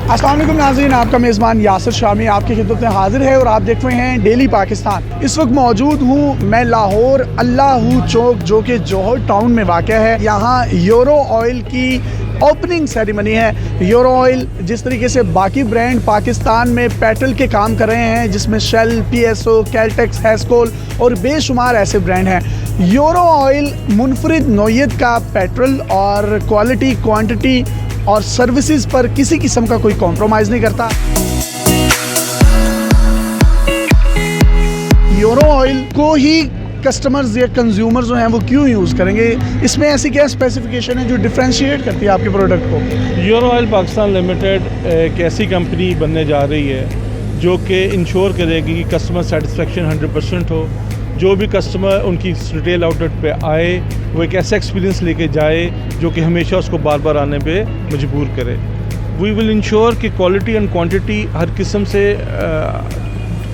अस्सलाम वालेकुम नाज़रीन, आपका मेज़बान यासिर शामी आपकी खिदमत में हाजिर है और आप देख रहे हैं डेली पाकिस्तान। इस वक्त मौजूद हूँ मैं लाहौर अल्लाहू चौक जो कि जौहर टाउन में वाक़या है। यहाँ यूरो ऑयल की ओपनिंग सेरेमनी है। यूरो ऑयल जिस तरीके से बाकी ब्रांड पाकिस्तान में पेट्रोल के काम कर रहे हैं, जिसमें शेल, पीएसओ, कैलटेक्स, हेस्कोल और बेशुमार ऐसे ब्रांड हैं, यूरो ऑयल मुनफरिद नौयत का पेट्रोल और क्वालिटी, क्वांटिटी और सर्विसेज पर किसी किस्म का कोई कॉम्प्रोमाइज़ नहीं करता। यूरो ऑयल को ही कस्टमर्स या कंज्यूमर जो हैं वो क्यों यूज़ करेंगे? इसमें ऐसी क्या स्पेसिफिकेशन है जो डिफ्रेंशिएट करती है आपके प्रोडक्ट को? यूरो ऑयल पाकिस्तान लिमिटेड एक ऐसी कंपनी बनने जा रही है जो कि इंश्योर करेगी कि कस्टमर सेटिस्फेक्शन 100% हो। जो भी कस्टमर उनकी रिटेल आउटलेट पे आए वो एक ऐसा एक्सपीरियंस लेके जाए जो कि हमेशा उसको बार बार आने पे मजबूर करे। वी विल इंश्योर कि क्वालिटी एंड क्वांटिटी हर किस्म से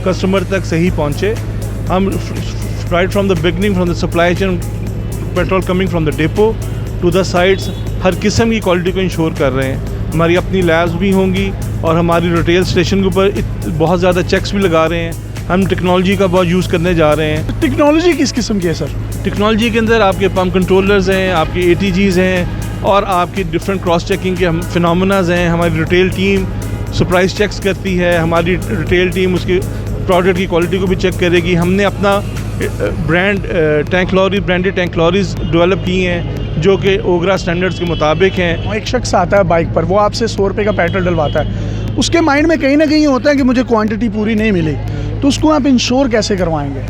कस्टमर तक सही पहुँचे। हम right from the beginning, from the supply chain, petrol coming from the depot to the sites, हर किस्म की क्वालिटी को इंश्योर कर रहे हैं। हमारी अपनी लैब्स भी होंगी और हमारी रिटेल स्टेशन के ऊपर बहुत ज़्यादा चेक्स भी लगा रहे हैं। हम टेक्नोलॉजी का बहुत यूज़ करने जा रहे हैं। टेक्नोलॉजी किस किस्म की है सर? टेक्नोलॉजी के अंदर आपके पम्प कंट्रोलर्स हैं, आपके ATGs हैं और आपकी डिफरेंट क्रॉस चेकिंग के फिनोमेनाज हैं। हमारी रिटेल टीम सरप्राइज चेक्स करती है। हमारी रिटेल टीम उसके प्रोडक्ट की क्वालिटी को भी चेक करेगी। हमने अपना brand branded tank lorries develop की हैं जो कि ओगरा स्टैंडर्ड्स के मुताबिक हैं। एक शख्स आता है बाइक पर, वो आपसे 100 रुपये का पेट्रोल डलवाता है, उसके माइंड में कहीं ना कहीं होता है कि मुझे क्वांटिटी पूरी नहीं मिली, तो उसको आप इंश्योर कैसे करवाएंगे?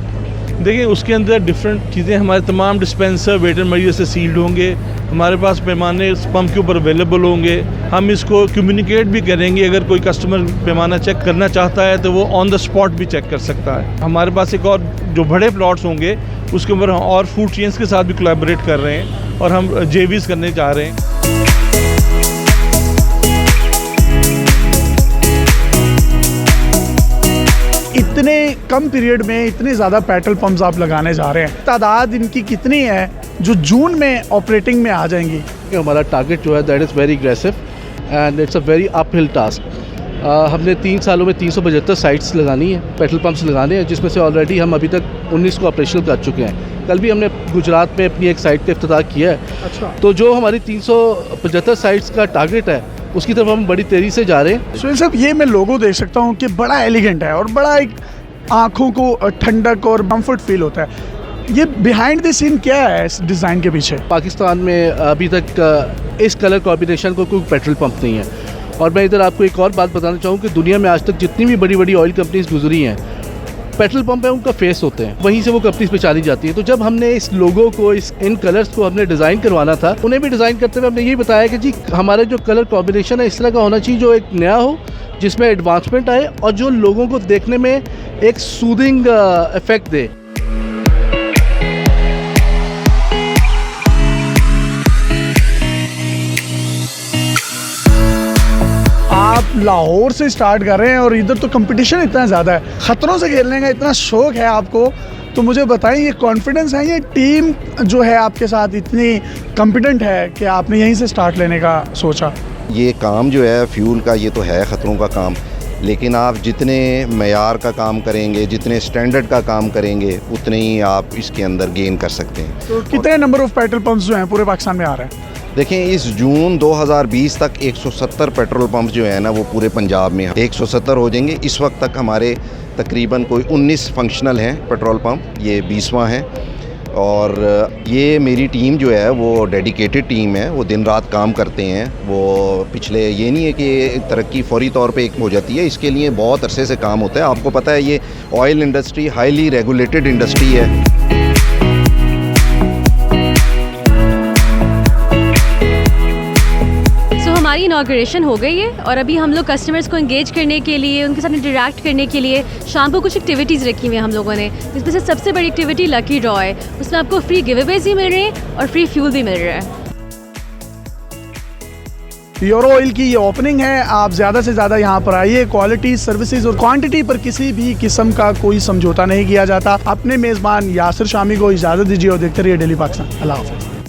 देखिए, उसके अंदर डिफरेंट चीज़ें, हमारे तमाम डिस्पेंसर वेटर मरीज से सील्ड होंगे। हमारे पास पैमाने पंप के ऊपर अवेलेबल होंगे। हम इसको कम्युनिकेट भी करेंगे। अगर कोई कस्टमर पैमाना चेक करना चाहता है तो वो ऑन द स्पॉट भी चेक कर सकता है। हमारे पास एक और जो बड़े प्लॉट्स होंगे उसके ऊपर हम और फूड चेन्स के साथ भी कोलैबोरेट कर रहे हैं और हम JVs करने जा रहे हैं। इतने कम पीरियड में इतने ज़्यादा पेट्रोल पंप्स आप लगाने जा रहे हैं, तादाद इनकी कितनी है जो जून में ऑपरेटिंग में आ जाएंगी? हमारा टारगेट जो है that is very aggressive and it's a very uphill task. हमने 3 सालों में 375 साइट्स लगानी है, पेट्रोल पंप्स लगाने हैं, जिसमें से ऑलरेडी हम अभी तक 19 को ऑपरेशनल कर चुके हैं। कल भी हमने गुजरात में अपनी एक साइट का इफ्तिताह किया है। अच्छा। तो जो हमारी 375 साइट्स का टारगेट है उसकी तरफ हम बड़ी तेज़ी से जा रहे हैं। सुहेल साहब, ये मैं लोगो देख सकता हूँ कि बड़ा एलिगेंट है और बड़ा एक आँखों को ठंडक और कम्फर्ट फील होता है। ये बिहाइंड द सीन क्या है इस डिज़ाइन के पीछे? पाकिस्तान में अभी तक इस कलर कॉम्बिनेशन को कोई पेट्रोल पंप नहीं है। और मैं इधर आपको एक और बात बताना चाहूँ कि दुनिया में आज तक जितनी भी बड़ी बड़ी ऑयल कंपनीज गुजरी हैं, पेट्रोल पंप है उनका फेस होते हैं, वहीं से वो कंपनीज पहचानी जाती है। तो जब हमने इस लोगो को, इन कलर्स को हमने डिज़ाइन करवाना था, उन्हें भी डिज़ाइन करते हुए हमने ये बताया कि जी हमारा जो कलर कॉम्बिनेशन है इस तरह का होना चाहिए जो एक नया हो, जिसमें एडवांसमेंट आए और जो लोगों को देखने में एक सूदिंग इफेक्ट दे। आप लाहौर से स्टार्ट कर रहे हैं और इधर तो कंपटीशन इतना ज़्यादा है, ख़तरों से खेलने का इतना शौक़ है आपको, तो मुझे बताएं ये कॉन्फिडेंस है, ये टीम जो है आपके साथ इतनी कॉम्पिटेंट है कि आपने यहीं से स्टार्ट लेने का सोचा? ये काम जो है फ्यूल का, ये तो है ख़तरों का काम, लेकिन आप जितने मयार का काम करेंगे, जितने स्टैंडर्ड का काम करेंगे, उतने ही आप इसके अंदर गेन कर सकते हैं। तो कितने नंबर ऑफ़ पेट्रोल पंप्स जो हैं पूरे पाकिस्तान में आ रहे हैं? देखें, इस जून 2020 तक 170 पेट्रोल पंप जो है ना वो पूरे पंजाब में 170 हो जाएंगे। इस वक्त तक हमारे तकरीबन कोई 19 फंक्शनल हैं पेट्रोल पंप, ये 20वां है। और ये मेरी टीम जो है वो डेडिकेटेड टीम है, वो दिन रात काम करते हैं। वो पिछले, ये नहीं है कि तरक्की फौरी तौर पे एक हो जाती है, इसके लिए बहुत अरसे से काम होता है। आपको पता है ये oil industry highly regulated industry है। हमारी इनॉग्रेशन हो गई है और अभी हम लोग कस्टमर्स को एंगेज करने के लिए, उनके साथ इंटरेक्ट करने के लिए शाम को कुछ एक्टिविटीज़ रखी हुई हैं हम लोगों ने, जिसमें से सबसे बड़ी एक्टिविटी लकी ड्रॉ है। उसमें आपको फ्री गिव अवेज भी मिल रहे हैं और फ्री फ्यूल भी मिल रहा है। यूरो ऑयल की ये ओपनिंग है, आप ज़्यादा से ज़्यादा यहाँ पर आइए। क्वालिटी, सर्विसेज और क्वांटिटी पर किसी भी किस्म का कोई समझौता नहीं किया जाता। अपने मेज़बान यासिर शामी को इजाज़त दीजिए और देखते रहिए डेली पाकिस्तान। अल्लाह हाफ़िज़।